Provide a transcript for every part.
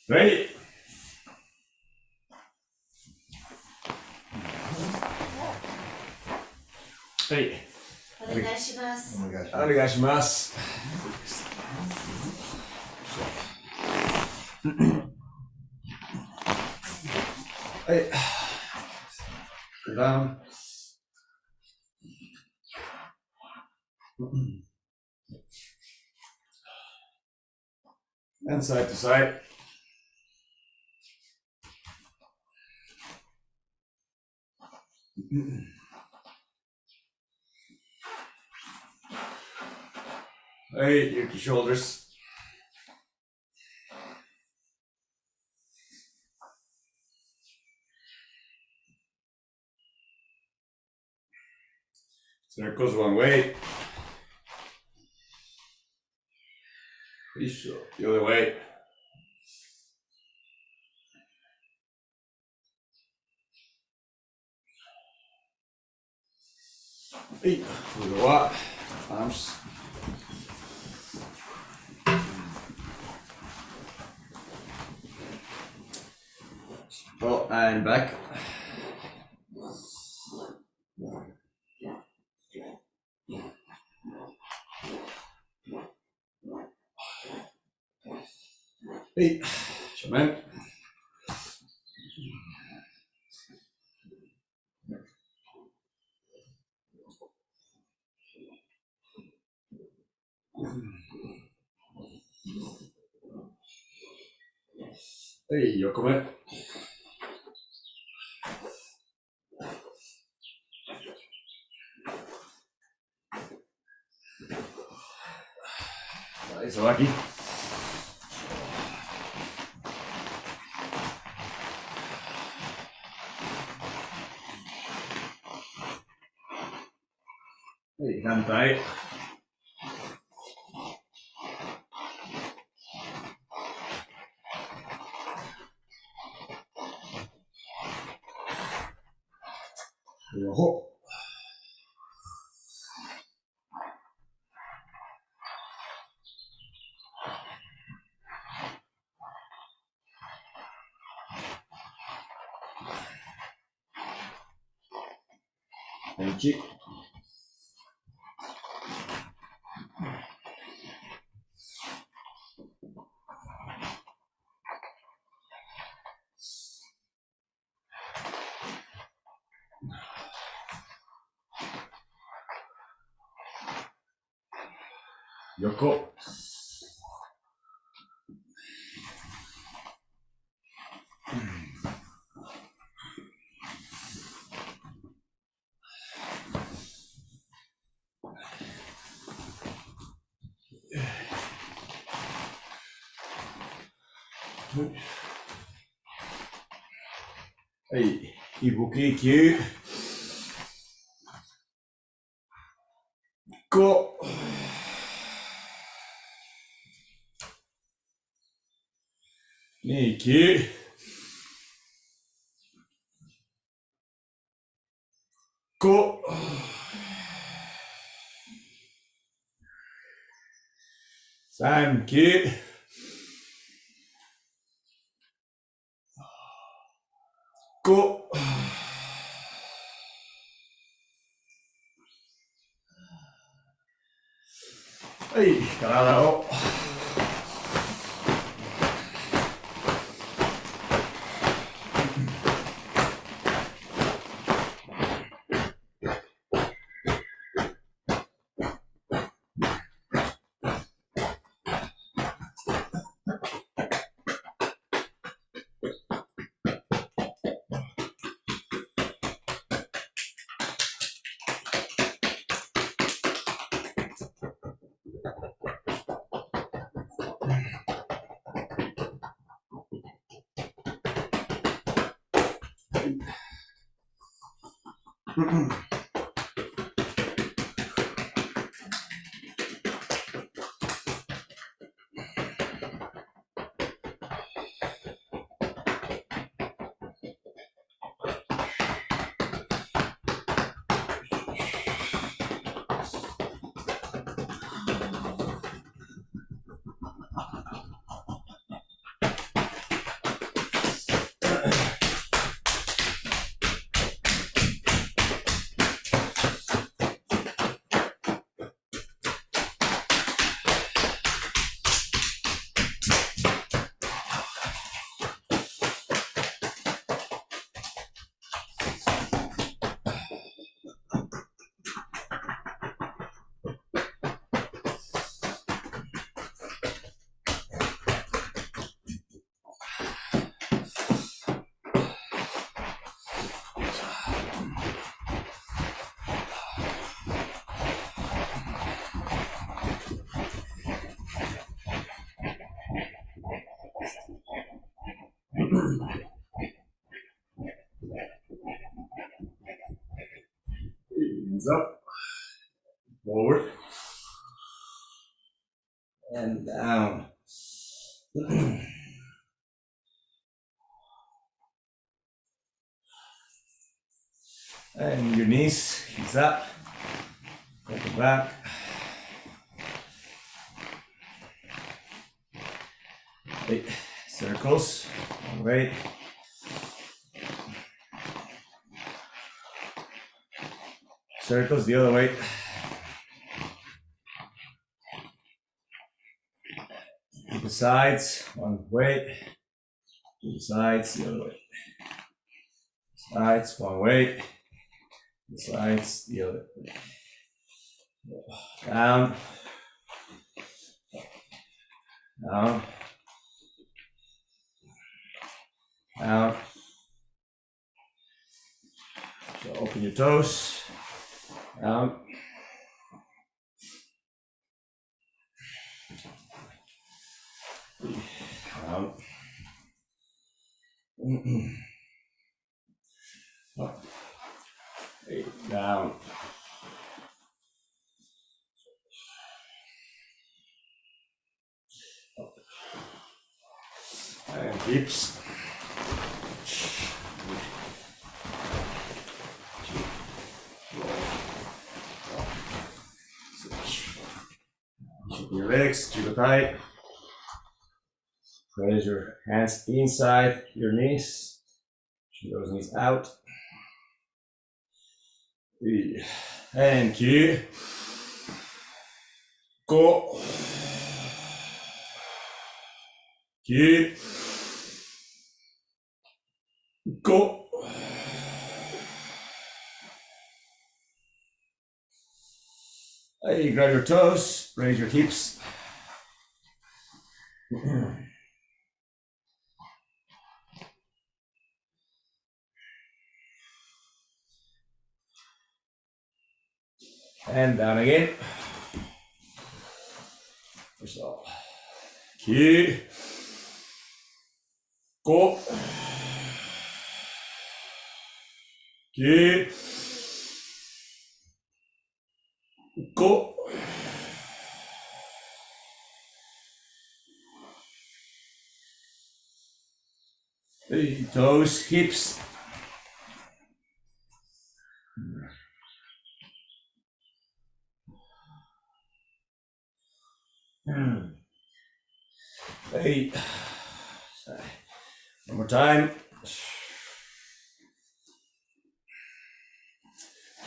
Ready? はい。お願いします。お願いします。はい。Down. And side to side. Hey, your shoulders. Circles one way. The other way. Hey, with a what? Arms. Oh, and back. Hey, shaman. Hey, Yokome. TAISABAKI. Hey, hand tight. Yoho. Benchi. Yoko. Hey, Ibuki Q. Go. Knee Q. Go. Sam Q. Go. Hey, 体を。Hands up, forward, and down. And your knees, heels up, open back. Eight circles, one way. Circles the other way. To the sides, one way. To the sides, the other way. Sides, one way. The sides, the other way. Down. Down. Down. So open your toes. Down. Down. Up. Eight. Down. Up. And hips. Your legs, jiggle tight. Raise your hands inside your knees. Push those knees out. And ki. Go. Ki. Go. Hey, grab your toes, raise your hips. And down again. So, ki. Go. Ki. Go. Hey, toes, hips. Hey. One more time.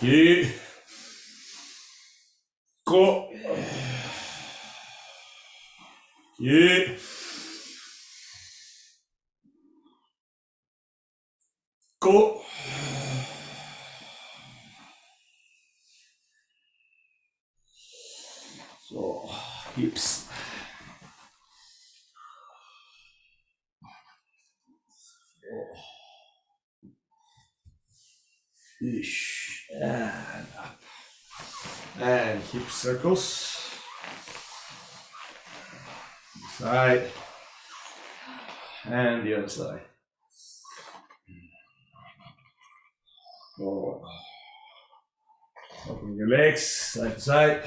Ki. Go. Ki. Go. So, hips. And up. And hip circles. Side. And the other side. Forward. Open your legs side to side.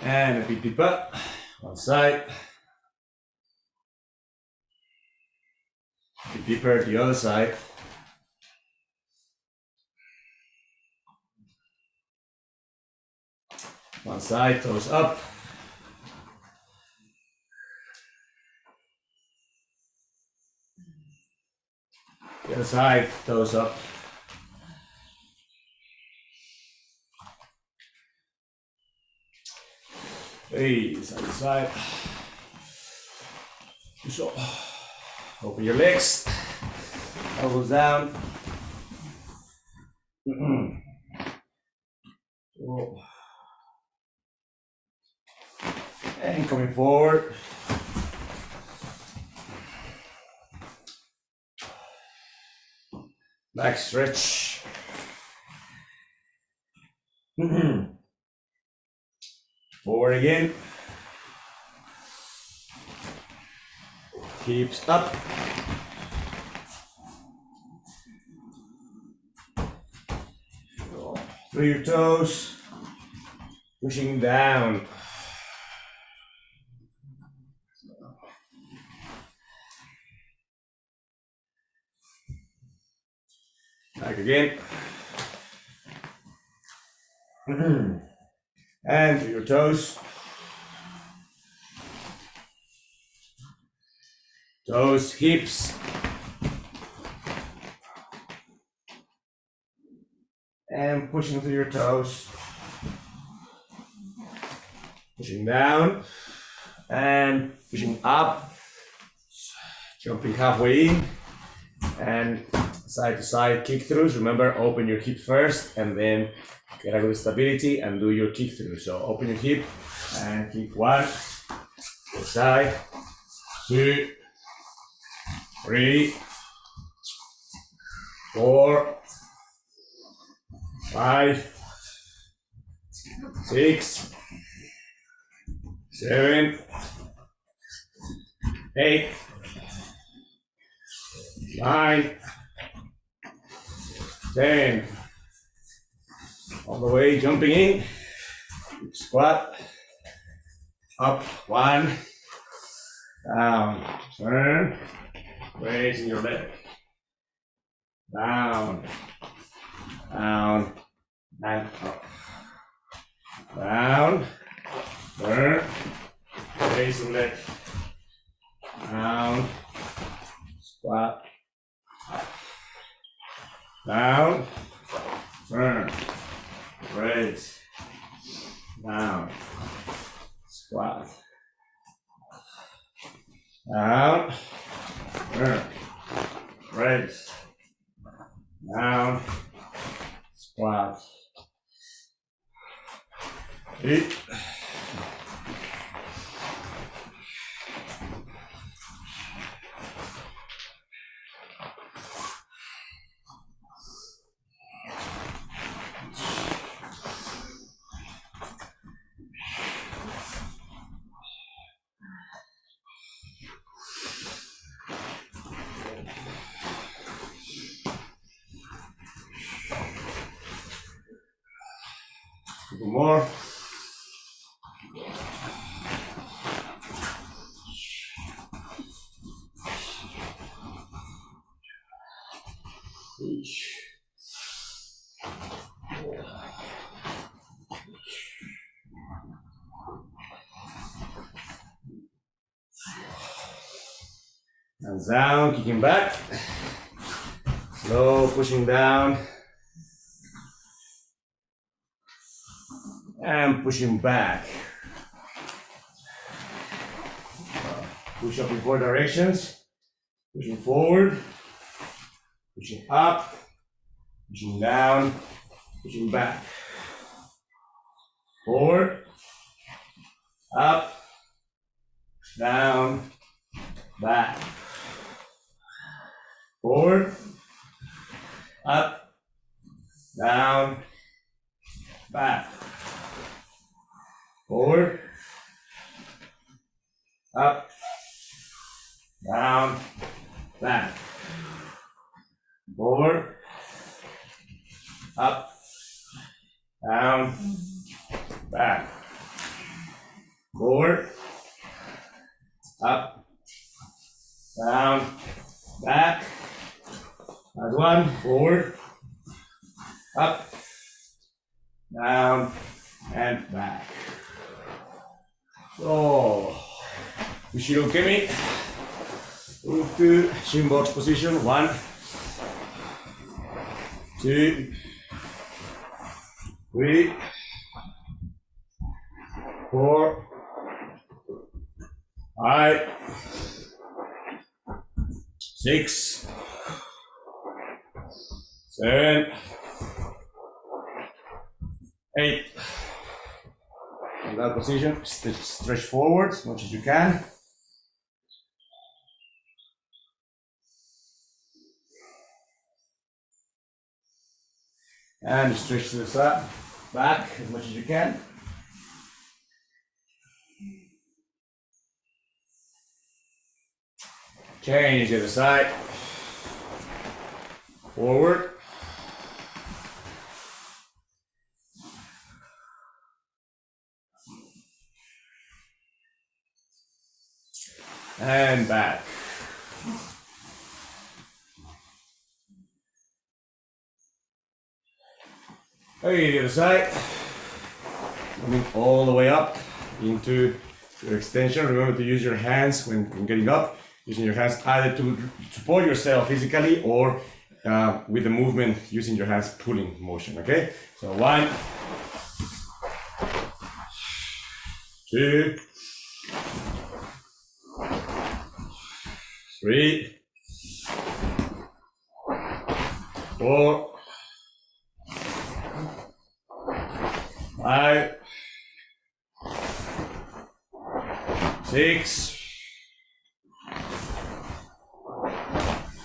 And a bit deeper. One side. A bit deeper the other side. One side, toes up. The other side, toes up. Hey, side to side. So, open your legs, elbows down. So, and coming forward. Back stretch. Forward again. Hips up. Through your toes. Pushing down. Back again. And to your toes. Toes, hips. And pushing through your toes. Pushing down. And pushing up. Jumping halfway in. And side to side kick throughs. Remember, open your hip first and then get a good stability and do your kick through. So open your hip and kick 1, go side, 2, 3, 4, 5, 6, 7, 8, 9, 10. All the way, jumping in. Squat. Up, 1. Down, turn. Raising your leg. Down, down, and up. Down, turn. Raising leg. Down, squat. Up. Down, turn. Raise, down, squat, down, turn, raise, down, squat, eat. Couple more. And down, kicking back. Slow pushing down. And pushing back. Push up in 4 directions. Pushing forward. Pushing up. Pushing down. Pushing back. Forward. Up. Down. Back. Forward. Up. Down. Back. Forward, up, down, back. Forward. Up. Down. Back. Forward. Up. Down. Back. Last one. Forward. Up. Down. And back. So, Ushiro Kemi. Move to shin box position. 1, 2, 3, 4, 5, 6, 7, 8. In that position, stretch forward as much as you can. And stretch to the side, back as much as you can. Change the other side. Forward. And back. Okay, the other side. Coming all the way up into your extension. Remember to use your hands when getting up. Using your hands either to support yourself physically or with the movement using your hands pulling motion, okay? So 1, 2, 3, 4, 5, 6,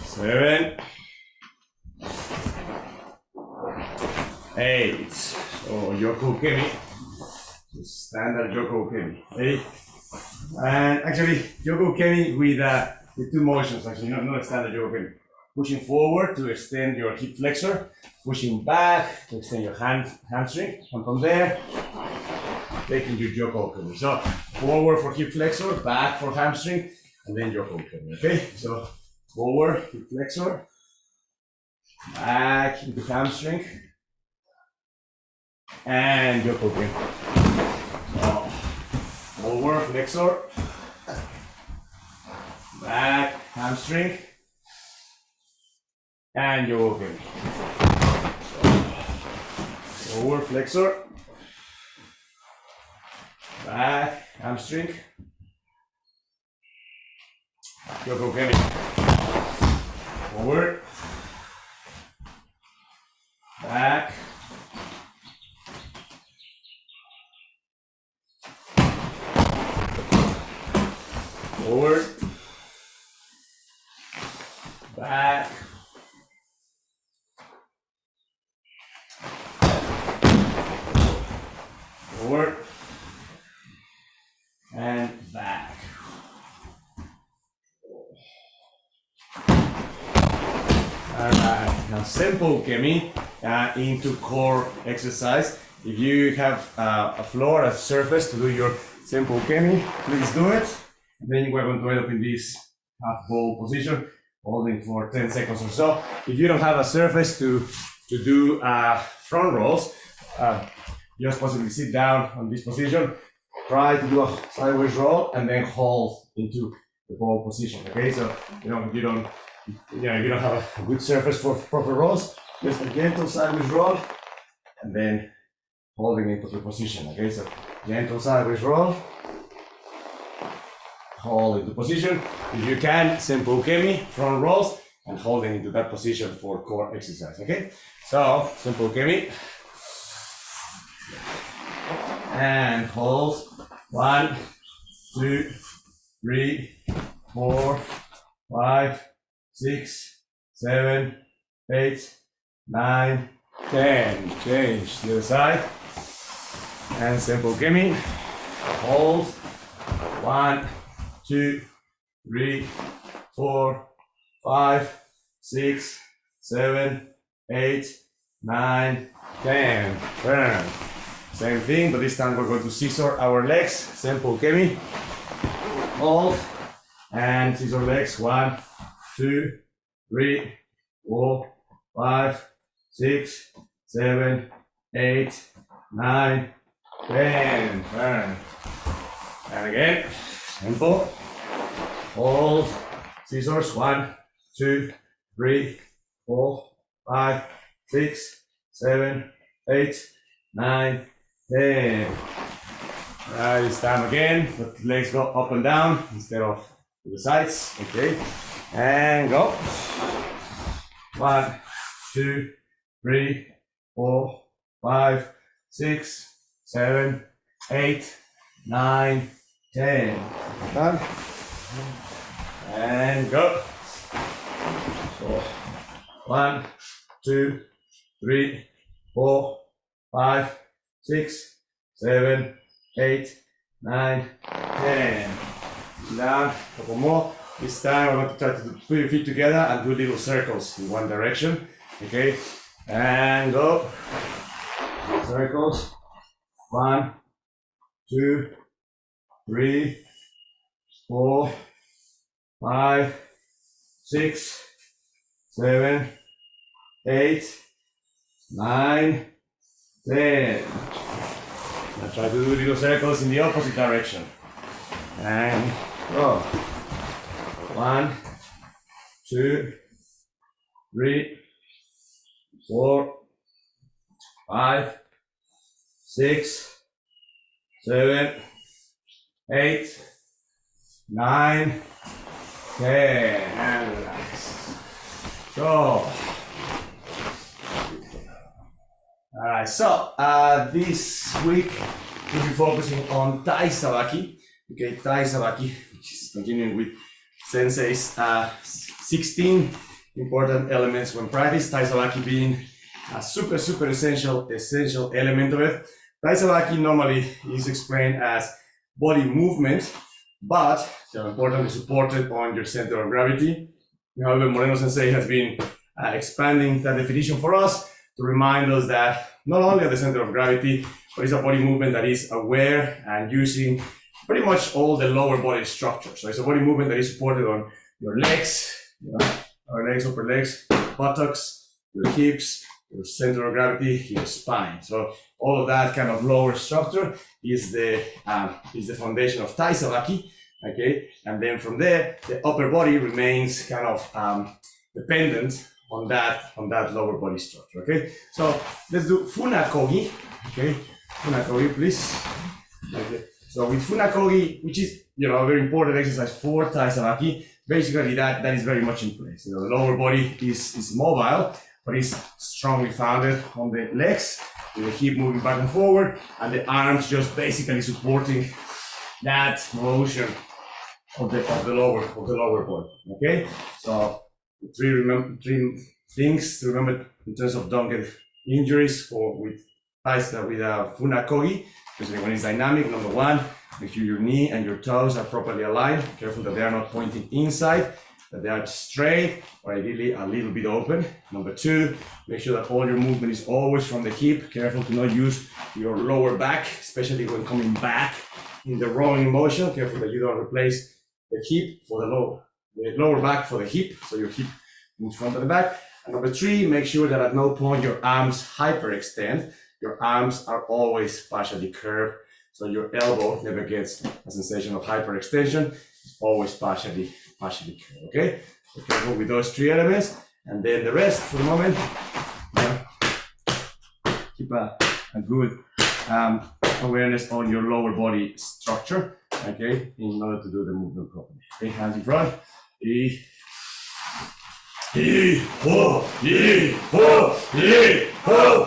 7, 8. So Yoko Kemi. Standard Yoko Kemi. Okay? And actually, Yoko Kemi with 2 motions, actually, not standard Yoko Kemi. Pushing forward to extend your hip flexor, pushing back to extend your hamstring, and from there, taking your Yoko Kemi. So forward for hip flexor, back for hamstring, and then Yoko Kemi. Okay? So forward, hip flexor, back into hamstring, and Yoko Kemi. So forward, flexor, back, hamstring, and Yoko Kemi. So forward, flexor, back, hamstring, Yoko Kemi. Forward, back, forward, back, forward, and back. Alright, now simple Kemi into core exercise. If you have a floor, a surface to do your simple Kemi, please do it. And then we're going to end up in this half ball position, holding for 10 seconds or so. If you don't have a surface to do front rolls, just possibly sit down on this position, try to do a sideways roll, and then hold into the ball position. Okay, so if you don't have a good surface for proper rolls, just a gentle sideways roll, and then holding into the position. Okay, so gentle sideways roll, hold into position. If you can, simple Kemi, front rolls, and holding into that position for core exercise. Okay, so simple Kemi, and hold. 1, 2, 3, 4, 5, 6, 7, 8, 9, 10. Change to the side. And simple Kemi. Hold. 1, 2, 3, 4, 5, 6, 7, 8, 9, 10. Turn. Same thing, but this time we're going to scissor our legs. Simple kemi. Hold. And scissor legs. 1, 2, 3, 4, 5, 6, 7, 8, 9, 10. Turn. And again. Simple. Hold. Scissors. 1, 2, 3, 4, 5, 6, 7, 8, 9, 10. This time again, the legs go up and down instead of to the sides. Okay. And go. 1, 2, 3, 4, 5, 6, 7, 8, 9, 10. Done. And go. So 1, 2, 3, 4, 5, 6, 7, 8, 9, 10. Down, couple more. This time we're going to try to put your feet together and do little circles in one direction. Okay, and go. Circles. 1, 2, 3, 4, 5, 6, 7, 8, 9, 10. Now try to do little circles in the opposite direction. And go. 1, 2, 3, 4, 5, 6, 7, 8, 9, 10. And relax. So. Alright, so this week we'll be focusing on TAISABAKI. Okay, TAISABAKI, which is continuing with Sensei's 16 important elements when practiced. TAISABAKI being a super essential element of it. TAISABAKI normally is explained as body movement, but it's importantly supported on your center of gravity. However, Moreno Sensei has been expanding that definition for us to remind us that not only at the center of gravity, but it's a body movement that is aware and using pretty much all the lower body structure. So it's a body movement that is supported on your legs, our legs, upper legs, buttocks, your hips, your center of gravity, your spine. So all of that kind of lower structure is the foundation of TAISABAKI. Okay, and then from there, the upper body remains kind of dependent on that lower body structure. Okay, so let's do Funakogi. Okay, Funakogi, please. Okay. So with Funakogi, which is a very important exercise for TAISABAKI, basically that is very much in place. The lower body is mobile, but it's strongly founded on the legs, with the hip moving back and forward, and the arms just basically supporting that motion of the lower body. Okay, so three things to remember in terms of don't get injuries with Funakogi, especially when it's dynamic. Number 1, make sure your knee and your toes are properly aligned. Careful that they are not pointing inside, that they are straight or ideally a little bit open. Number 2, make sure that all your movement is always from the hip. Careful to not use your lower back, especially when coming back in the rowing motion. Careful that you don't replace the hip for the lower back for the hip, so your hip moves front and back. And number 3, make sure that at no point your arms hyperextend. Your arms are always partially curved, so your elbow never gets a sensation of hyperextension. It's always partially curved. Okay, so careful with those 3 elements, and then the rest for the moment. Keep a good awareness on your lower body structure. Okay, in order to do the movement properly. Okay, hands in front. Ho, ho, ho, ho,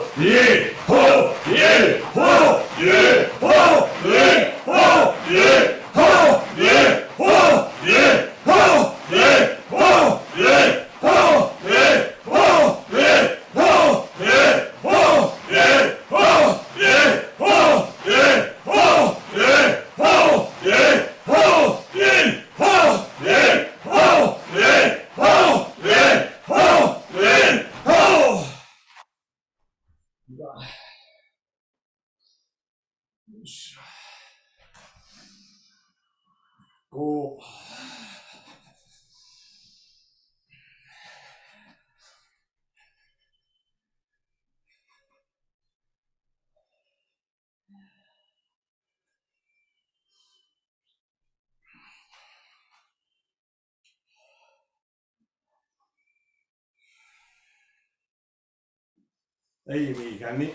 Hey, me, can me.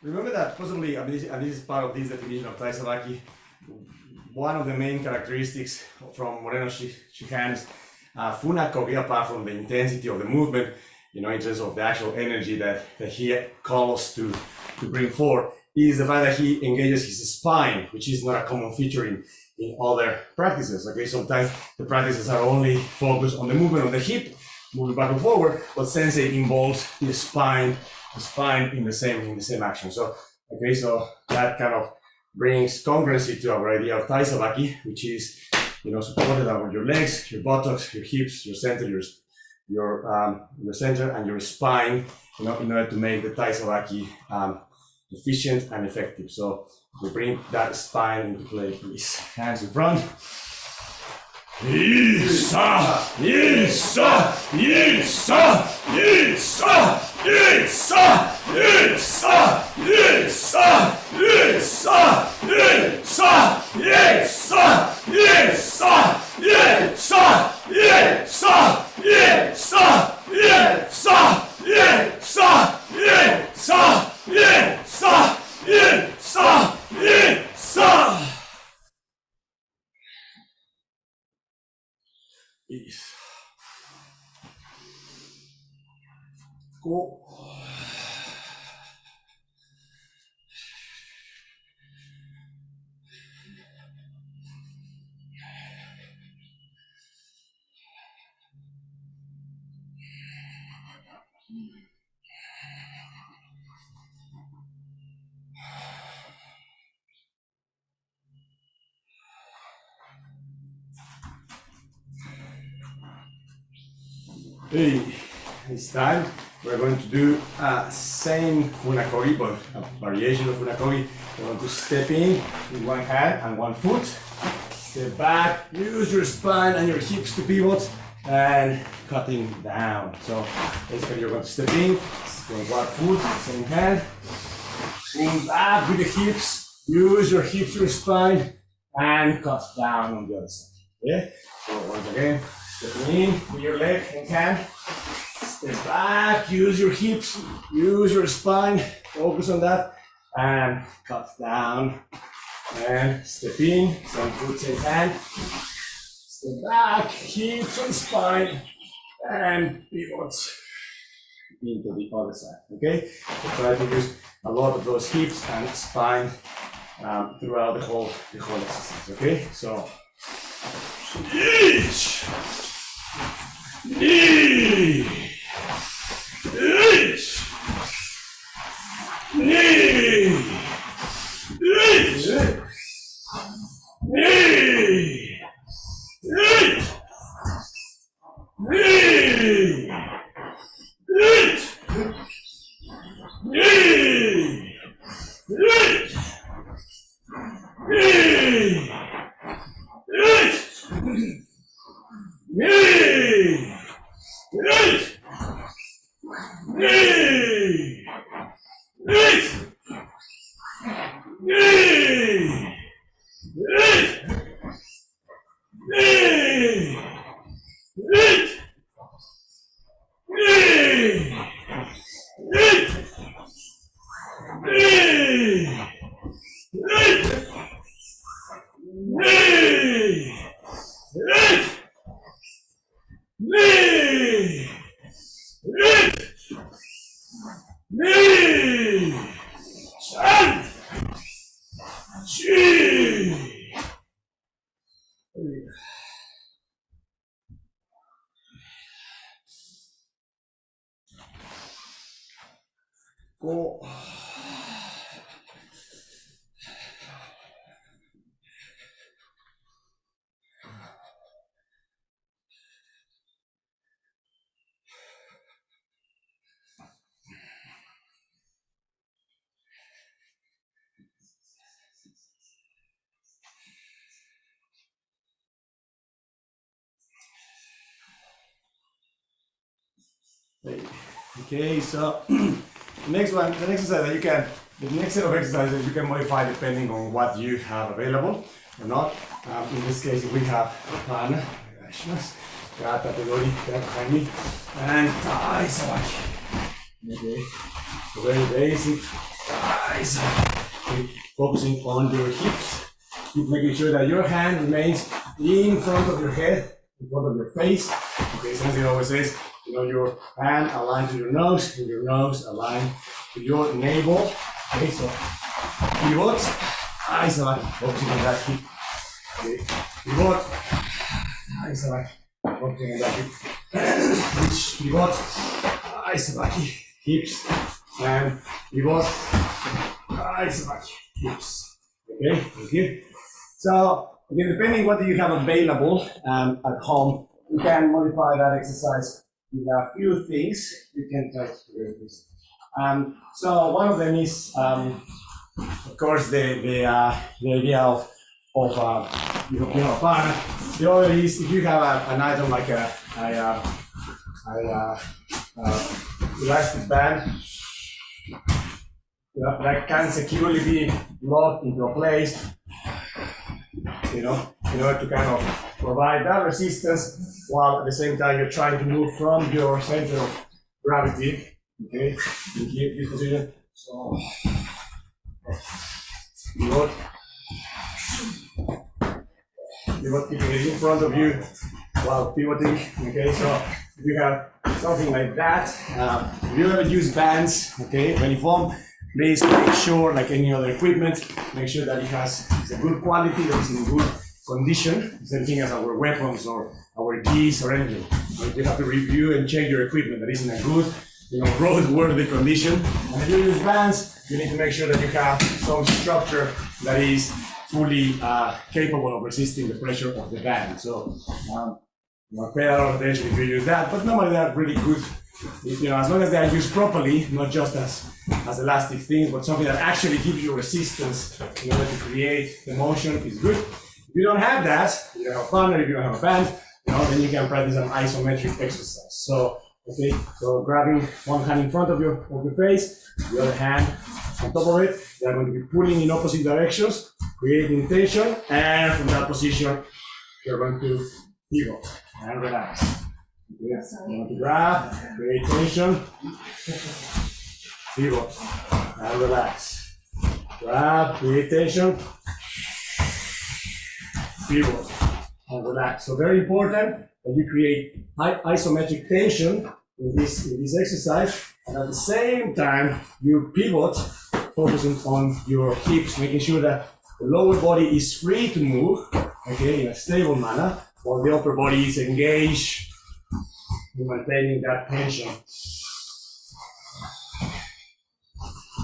Remember that possibly, and this is part of this definition of TAISABAKI, one of the main characteristics from Moreno Shikan's Funakogi, apart from the intensity of the movement, in terms of the actual energy that he calls to bring forth, is the fact that he engages his spine, which is not a common feature in other practices. Okay, sometimes the practices are only focused on the movement of the hip, moving back and forward, but sensei involves the spine in the same action. So okay, so that kind of brings congruency to our idea of TAISABAKI, which is supported over your legs, your buttocks, your hips, your center, your center and your spine, in order to make the TAISABAKI efficient and effective. So we bring that spine into play, please. Hands in front. Isa, Isa, Isa, Isa, Isa, Isa, Isa, Isa, Isa, Isa, Isa, Isa, Isa, Isa, Isa, Isa, Isa, Isa, Isa, Isa. Go. Hey, this time we're going to do same funakogi, but a variation of funakogi. We're going to step in with one hand and one foot. Step back, use your spine and your hips to pivot, and cutting down. So basically you're going to step in with one foot, same hand. Move back with the hips, use your hips, your spine, and cut down on the other side. Okay? So once again, step in with your leg and hand. Step back, use your hips, use your spine, focus on that, and cut down. And step in, same foot, same hand. Step back, hips and spine, and pivot into the other side. Okay? So try to use a lot of those hips and spine throughout the whole exercise. Okay? So each knee, each knee, each knee, each knee, each knee, each knee, each knee, each knee, each knee, each knee, each knee, each knee, go. Okay, so the next exercise that the next set of exercises you can modify depending on what you have available or not. In this case, we have Pana, Kata Tedori, behind me, and TAISABAKI. Okay, so very basic. Nice. Okay. Focusing on your hips. Keep making sure that your hand remains in front of your head, in front of your face. Okay, Sensei always says, you know, your hand aligned to your nose, and your nose aligned to your navel. Okay, so pivot. AEST. Focusing on that hip. Okay, pivot. AEST. Focusing on that hip. Which pivot. AEST. Hips and pivot. AEST. Hips. Okay, thank you. So, again, depending what you have available at home, you can modify that exercise with a few things. You can just do this. So one of them is, of course, the idea of you know, a partner. The other is if you have an item like a elastic band, that can securely be locked into a place, you know, in order to kind of provide that resistance while at the same time you're trying to move from your center of gravity. Okay, you keep this position. So, pivot, keeping it in front of you while pivoting. Okay, so if you have something like that, if you ever use bands, okay, when you form, please make sure, like any other equipment, make sure that it's a good quality, that it's in good condition. Same thing as our weapons or our keys or anything. You have to review and check your equipment that is in a good, you know, roadworthy condition. And if you use bands, you need to make sure that you have some structure that is fully capable of resisting the pressure of the band. So, pay a lot of attention if you use that, but normally they're really good. You know, as long as they are used properly, not just as elastic things, but something that actually gives you resistance in order to create the motion is good. If you don't have that, you don't have a partner, if you don't have a band, you know, then you can practice an isometric exercise. So, okay, so grabbing one hand in front of your face, the other hand on top of it, they are going to be pulling in opposite directions, creating tension, and from that position, you're going to pivot and relax. Yes, you want to grab, create tension, pivot, and relax. Grab, create tension, pivot, and relax. So very important that you create isometric tension in this exercise, and at the same time you pivot, focusing on your hips, making sure that the lower body is free to move, okay, in a stable manner, while the upper body is engaged. You're maintaining that tension.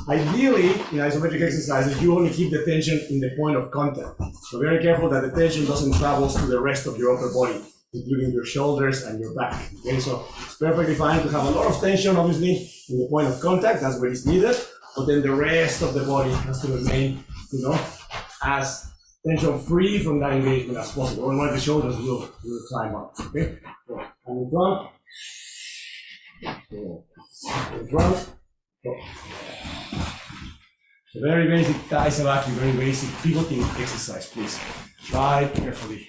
Ideally, in isometric exercises, you only keep the tension in the point of contact. So very careful that the tension doesn't travel to the rest of your upper body, including your shoulders and your back. Okay, so it's perfectly fine to have a lot of tension, obviously, in the point of contact. That's where it's needed. But then the rest of the body has to remain, you know, as tension-free from that engagement as possible. Otherwise, the shoulders will climb up. Okay, so, and in front. In front. So very basic TAISABAKI, very basic pivoting exercise, please. Try carefully.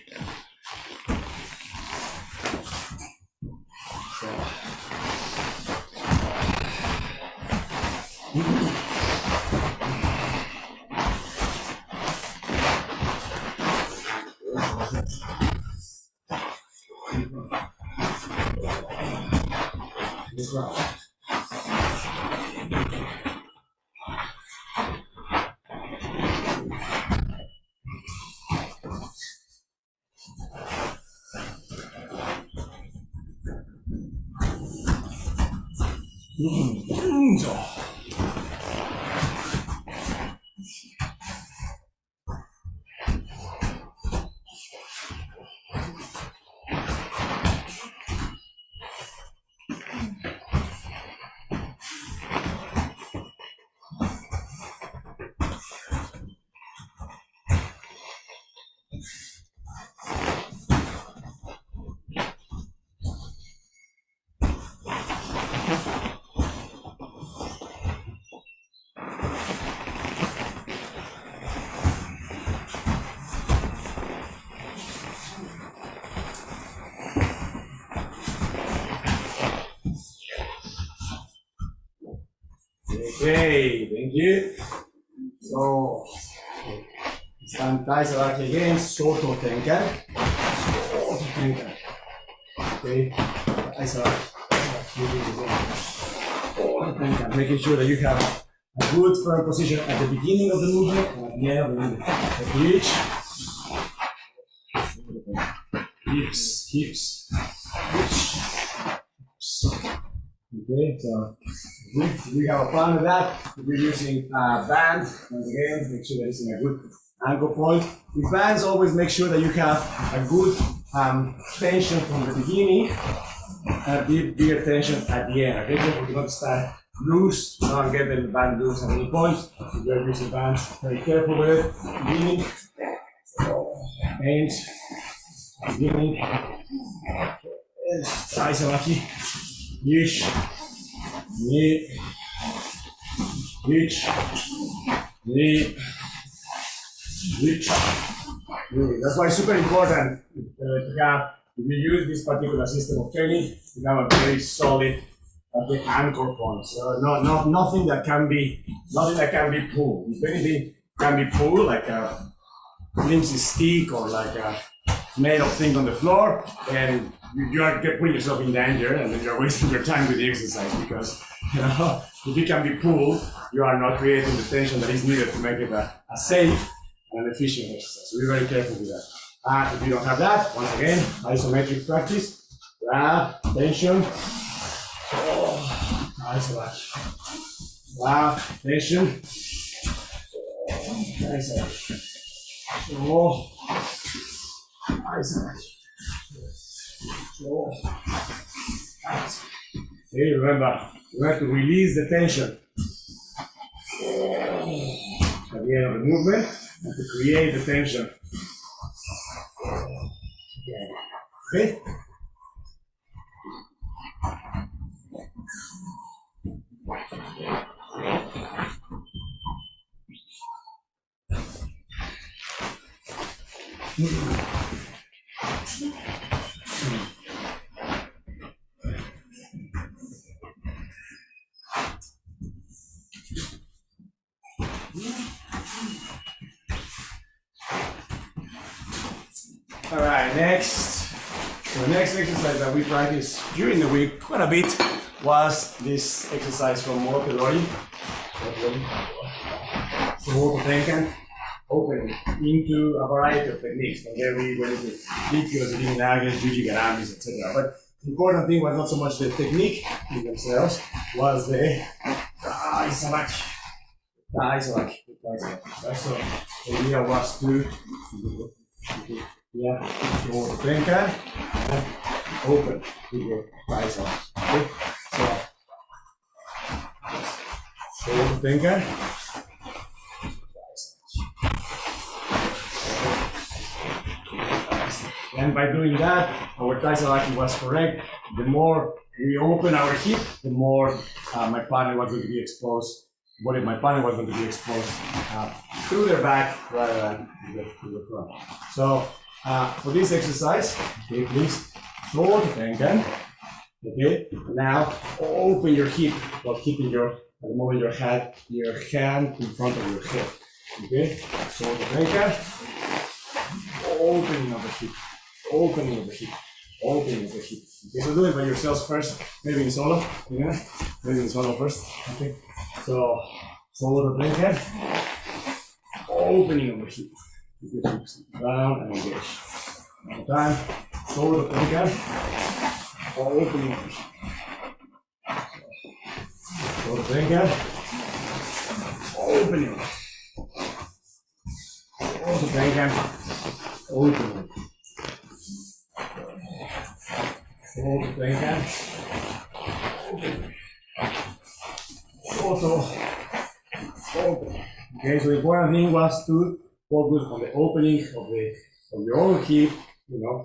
Okay, thank you. So, stand TAISABAKI again, Soto Tenkan. Soto Tenkan. Okay, TAISABAKI. Soto Tenkan. Making sure that you have a good firm position at the beginning of the movement and at the end of the movement. The reach. Hips, hips, hips. Okay, so we have a plan with that. We're using a band, and again, make sure that it's in a good ankle point. With bands, always make sure that you have a good tension from the beginning and a bigger tension at the end. Okay, so we don't start loose, don't get the band loose at any point. If you're using bands, very careful with it. Beginning, hands, beginning, TAISABAKI. Yish, knee, reach, knee, reach. That's why it's super important to have, if you use this particular system of training, you have a very solid anchor point. So nothing that can be pulled. If anything can be pulled, like a flimsy stick or like a made of thing on the floor, and you are putting yourself in danger, and then you're wasting your time with the exercise, because if it can be pulled, you are not creating the tension that is needed to make it a safe and an efficient exercise. So be very careful with that. If you don't have that, once again, isometric practice, grab, tension, TAISABAKI, grab, tension, TAISABAKI, TAISABAKI. Okay, remember, you have to release the tension at the end of the movement and to create the tension. Okay? All right, next. So the next exercise that we practiced during the week quite a bit was this exercise from Moropedori. So Tenkan, opening into a variety of techniques. From there we went into Aikido, Nagas, Juji-Garamis, etc. But the important thing was not so much the technique in themselves, was the TAISABAKI. TAISABAKI. So the idea was to Tenkan and open with your TAISABAKI. Okay? So Tenkan. And by doing that, our TAISABAKI was correct. The more we open our hip, the more my partner was going to be exposed. What if my partner was going to be exposed through their back rather than to the front? So for this exercise, okay, please, short Tenkan. Okay, now open your hip while keeping at the moment your hand in front of your head. Okay, short Tenkan, opening of the hip. Opening of the hip, opening of the hip. Okay, so do it by yourselves first, maybe in solo, maybe in solo first. Okay, so solo the Tenkan, opening of the hip. Keep your hips down and engage. One time, solo the Tenkan, opening of the hip. Solo the Tenkan, opening. Solo the Tenkan, opening. Hold the Tenkan. Also, open. Okay, so the important thing was to focus on the opening of your own hip,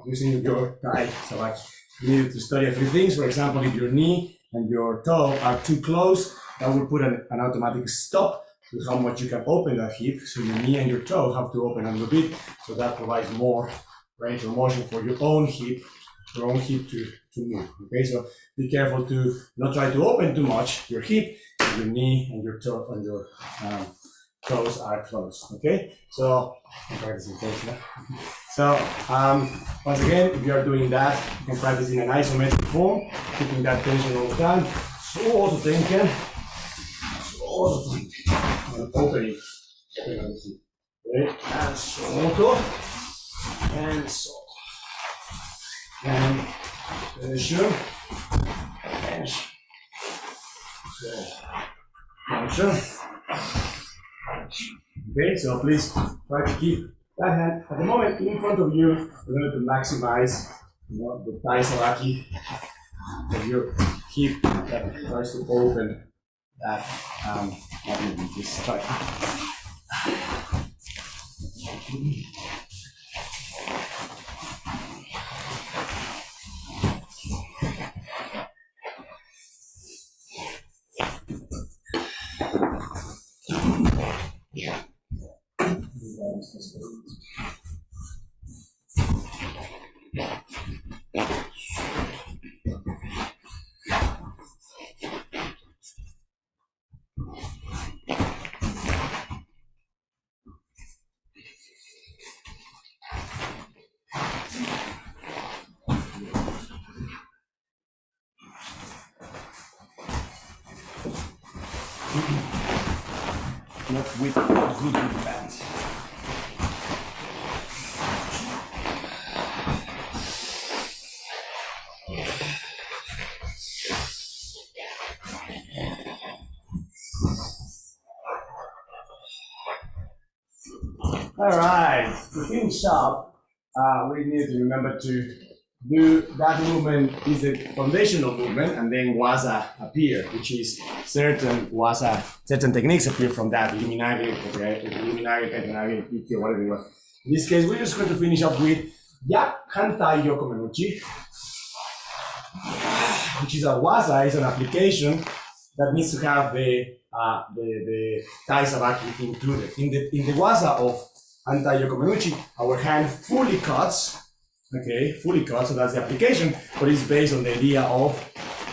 using your TAISABAKI. You needed to study a few things. For example, if your knee and your toe are too close, that will put an automatic stop to how much you can open that hip. So your knee and your toe have to open a little bit, so that provides more range of motion for your own hip your own hip to move. Okay, so be careful to not try to open too much your hip. Your knee and your toe and your toes are closed. Okay, so I'm practicing toes now. So once again, if you are doing that, you can practice in an isometric form, keeping that tension all the time. So to tension, and opening. Okay, and so and so and tension and so. Tension. Okay, so please try to keep that hand at the moment in front of you in order to maximize the TAISABAKI of your hip that tries to open that movement. Just try. Not good with bands. All right, to finish up, we need to remember to do that movement is the foundational movement, and then waza appear, which is certain techniques appear from that, Liminage, Ketanage, Ikkyo, whatever it was. In this case, we're just going to finish up with Yak Hantai Yokomenuchi, which is a waza, is an application that needs to have the TAISABAKI included. In the waza of Hantai Yokomenuchi, our hand fully cuts. Okay, fully cut, so that's the application, but it's based on the idea of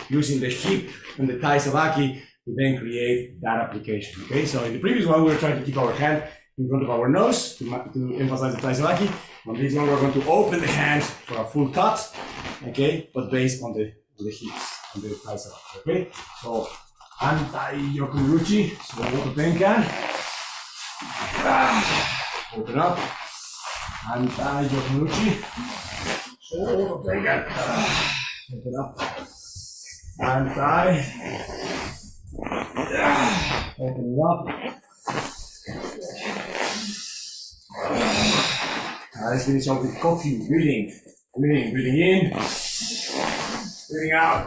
using the hip and the TAISABAKI to then create that application. Okay, so in the previous one, we were trying to keep our hand in front of our nose to emphasize the TAISABAKI. On this one, we're going to open the hand for a full cut, okay, but based on the hips, on the TAISABAKI. Okay, so Hantai Yokomenuchi, so Tenkan. Open up. Hantai Yokomenuchi. So Tenkan. Open up. Hantai. Open it up. Let's finish off with coffee, breathing. Breathing in. Breathing out.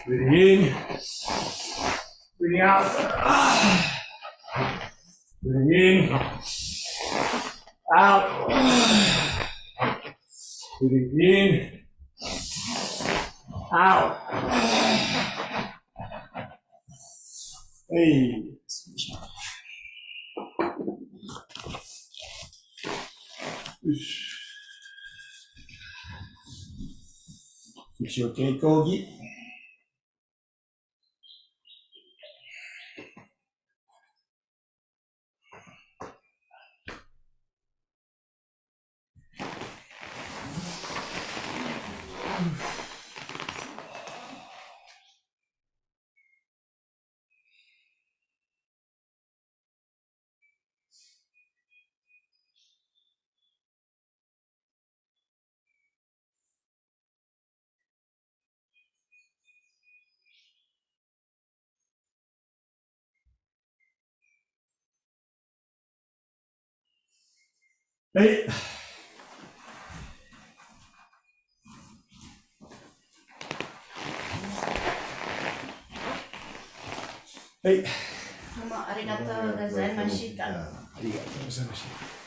Breathing in. Breathing out. Breathing in. Out. Breathing in. Out. Hey. Fix your keikogi. Hey. Hey. どうもありがとうございました。ありがとうございました。